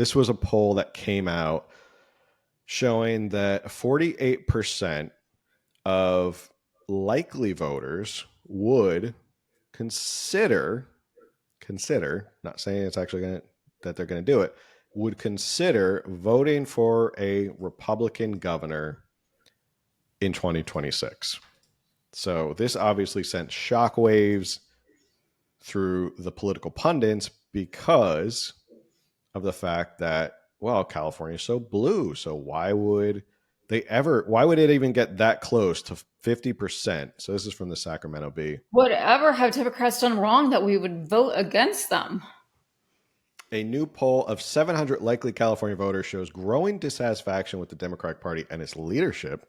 this was a poll that came out showing that 48% of likely voters would consider, not saying it's actually that they're going to do it, would consider voting for a Republican governor in 2026. So this obviously sent shockwaves through the political pundits because of the fact that, well, California is so blue. So why would it even get that close to 50%? So this is from the Sacramento Bee. Whatever have Democrats done wrong that we would vote against them? A new poll of 700 likely California voters shows growing dissatisfaction with the Democratic Party and its leadership.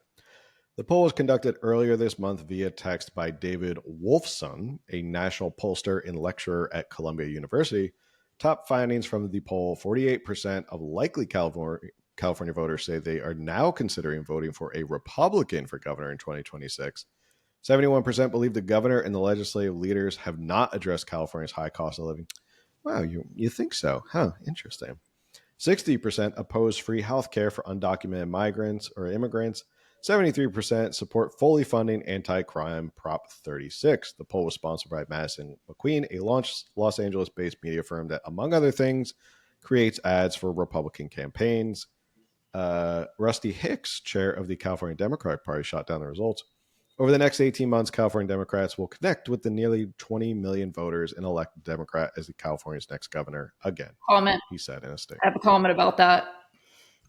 The poll was conducted earlier this month via text by David Wolfson, a national pollster and lecturer at Columbia University. Top findings from the poll: 48% of likely California voters say they are now considering voting for a Republican for governor in 2026. 71% believe the governor and the legislative leaders have not addressed California's high cost of living. Wow, you think so? Huh, interesting. 60% oppose free health care for undocumented migrants or immigrants. 73% support fully funding anti-crime Prop 36. The poll was sponsored by Madison McQueen, a Los Angeles-based media firm that, among other things, creates ads for Republican campaigns. Rusty Hicks, chair of the California Democratic Party, shot down the results. Over the next 18 months, California Democrats will connect with the nearly 20 million voters and elect a Democrat as California's next governor again. Comment. He said in a statement. I have a comment about that.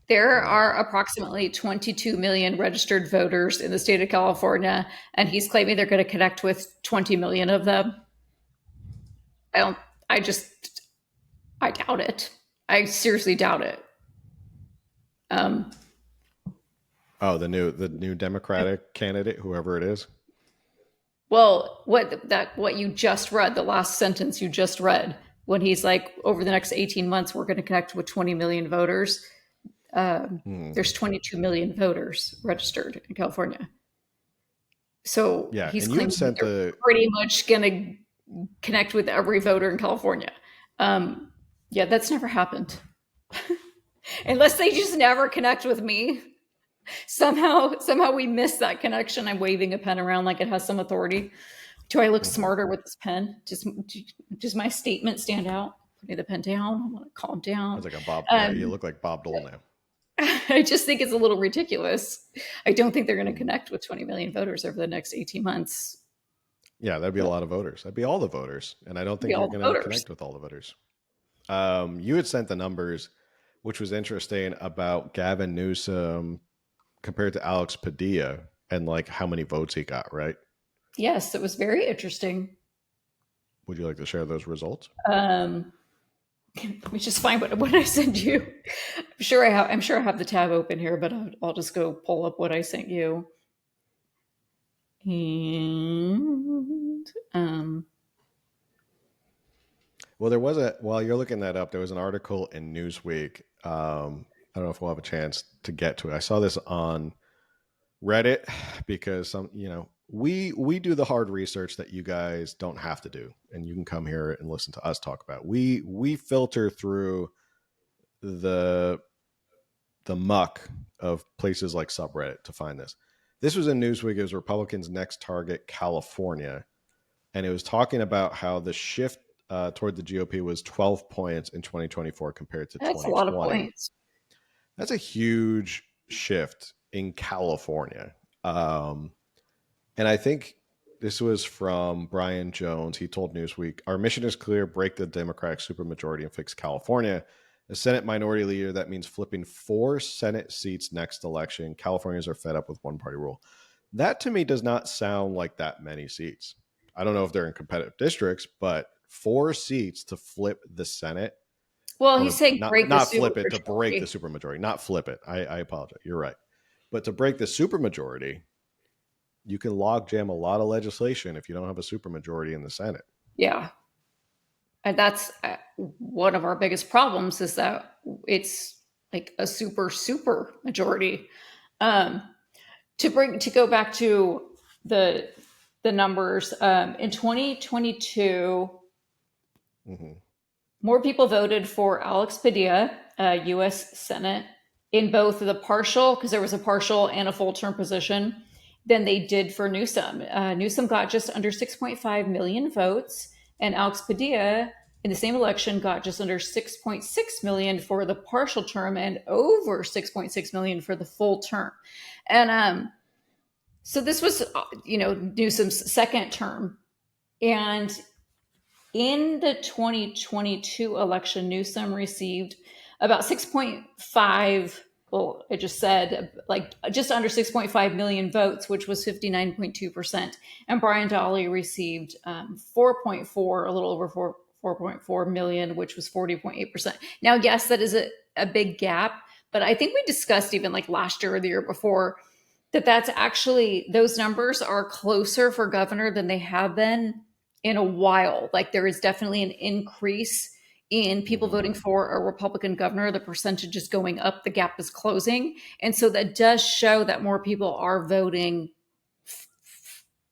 There are approximately 22 million registered voters in the state of California, and he's claiming they're going to connect with 20 million of them. I doubt it. I seriously doubt it. The new Democratic candidate, whoever it is. Well, what you just read, the last sentence you just read, when he's like, over the next 18 months, we're going to connect with 20 million voters. There's 22 million voters registered in California. So yeah, he's claiming they're pretty much going to connect with every voter in California. Yeah, that's never happened. Unless they just never connect with me. Somehow we miss that connection. I'm waving a pen around like it has some authority. Do I look smarter with this pen? Does my statement stand out? Putting the pen down. I want to calm down. It's like a Bob. You look like Bob Dole now. I just think it's a little ridiculous. I don't think they're going to connect with 20 million voters over the next 18 months. Yeah, that'd be a lot of voters. That'd be all the voters. And I don't think you're going to connect with all the voters. You had sent the numbers, which was interesting, about Gavin Newsom compared to Alex Padilla and like how many votes he got, right? Yes, it was very interesting. Would you like to share those results? Let me just find what I sent you. I'm sure I have the tab open here, but I'll just go pull up what I sent you. And well, while you're looking that up, there was an article in Newsweek. I don't know if we'll have a chance to get to it. I saw this on Reddit because we do the hard research that you guys don't have to do, and you can come here and listen to us talk about. We filter through the muck of places like subreddit to find this. This was in Newsweek. It was Republicans' next target, California, and it was talking about how the shift toward the GOP was 12 points in 2024 compared to 2020. That's a lot of points. That's a huge shift in California. And I think this was from Brian Jones. He told Newsweek, "Our mission is clear: break the Democratic supermajority and fix California. As Senate minority leader, that means flipping 4 Senate seats next election. Californians are fed up with one-party rule." That to me does not sound like that many seats. I don't know if they're in competitive districts, but 4 seats to flip the Senate. Well, he's saying not flip it, to break the supermajority, not flip it. I apologize. You're right. But to break the supermajority, you can logjam a lot of legislation if you don't have a supermajority in the Senate. Yeah. And that's one of our biggest problems, is that it's like a super majority. To go back to the numbers, in 2022, more people voted for Alex Padilla U.S. Senate in both the partial, because there was a partial and a full term position, than they did for Newsom. Newsom got just under 6.5 million votes, and Alex Padilla in the same election got just under 6.6 million for the partial term and over 6.6 million for the full term. And so this was, Newsom's second term. And in the 2022 election, Newsom received about 6.5, well, I just said, like just under 6.5 million votes, which was 59.2%. And Brian Dahle received 4.4, a little over 4.4 million, which was 40.8%. Now, yes, that is a big gap, but I think we discussed even like last year or the year before that's actually, those numbers are closer for governor than they have been in a while. Like there is definitely an increase in people voting for a Republican governor. The percentage is going up, the gap is closing. And so that does show that more people are voting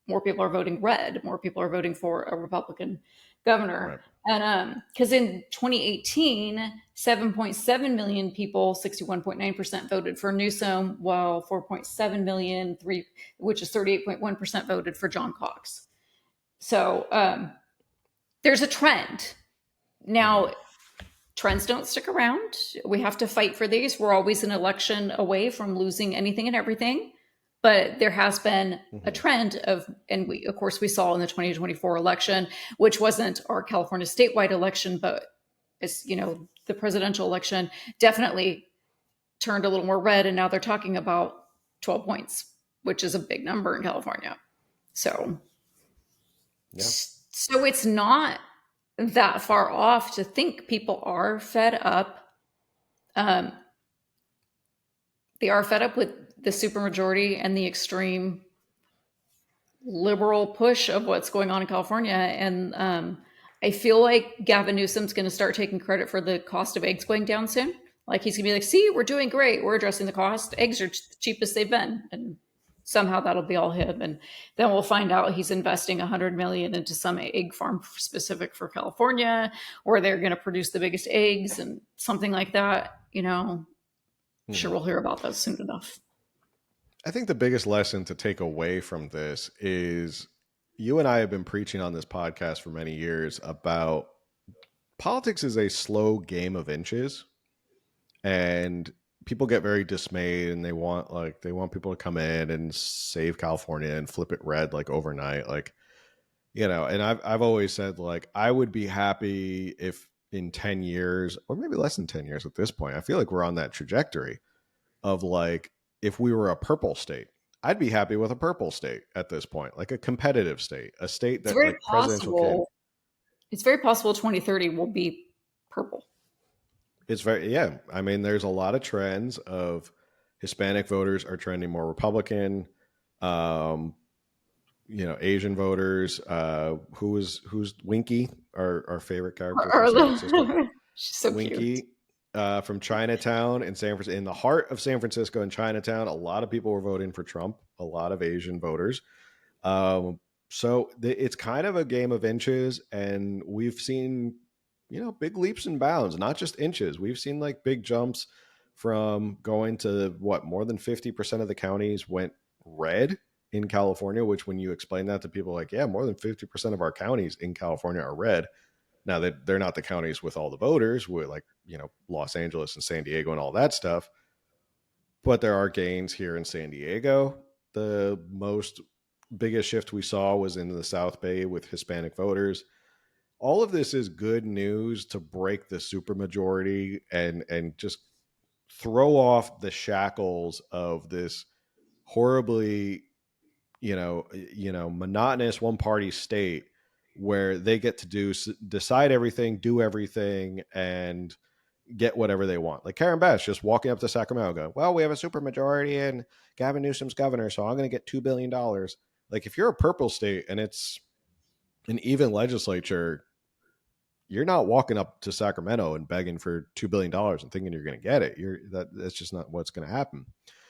red, more people are voting for a Republican governor. Right. And because in 2018, 7.7 million people, 61.9% voted for Newsom, while 4.7 million, which is 38.1%, voted for John Cox. So there's a trend. Now, trends don't stick around. We have to fight for these. We're always an election away from losing anything and everything. But there has been a trend of, and of course, we saw in the 2024 election, which wasn't our California statewide election, but it's, the presidential election definitely turned a little more red. And now they're talking about 12 points, which is a big number in California. So, yeah. So it's not that far off to think people are fed up. They are fed up with the supermajority and the extreme liberal push of what's going on in California. And I feel like Gavin Newsom's going to start taking credit for the cost of eggs going down soon. Like he's going to be like, see, we're doing great. We're addressing the cost. Eggs are the cheapest they've been. And somehow that'll be all him. And then we'll find out he's investing $100 million into some egg farm specific for California, where they're going to produce the biggest eggs and something like that. Sure, we'll hear about that soon enough. I think the biggest lesson to take away from this is you and I have been preaching on this podcast for many years about politics is a slow game of inches, and people get very dismayed and they want people to come in and save California and flip it red like overnight. Like, and I've always said, like, I would be happy if in 10 years, or maybe less than 10 years at this point, I feel like we're on that trajectory of like, if we were a purple state, I'd be happy with a purple state at this point, like a competitive state, a state that like presidential. It's very possible 2030 will be purple. It's I mean, there's a lot of trends of Hispanic voters are trending more Republican. Asian voters. Who's Winky, our favorite character from San Francisco. She's so Winky. Cute. From Chinatown in San Francisco, in the heart of San Francisco, in Chinatown, a lot of people were voting for Trump. A lot of Asian voters. So it's kind of a game of inches, and we've seen, big leaps and bounds, not just inches. We've seen like big jumps from going to more than 50% of the counties went red in California, which when you explain that to people, like, yeah, more than 50% of our counties in California are red. Now that they're not the counties with all the voters, with like, Los Angeles and San Diego and all that stuff. But there are gains here in San Diego. The biggest shift we saw was in the South Bay with Hispanic voters. All of this is good news to break the supermajority and just throw off the shackles of this horribly, monotonous one party state where they get to decide everything, do everything, and get whatever they want. Like Karen Bass just walking up to Sacramento going, well, we have a supermajority and Gavin Newsom's governor, so I'm going to get $2 billion. Like if you're a purple state and it's an even legislature, you're not walking up to Sacramento and begging for $2 billion and thinking you're going to get it. That's just not what's going to happen.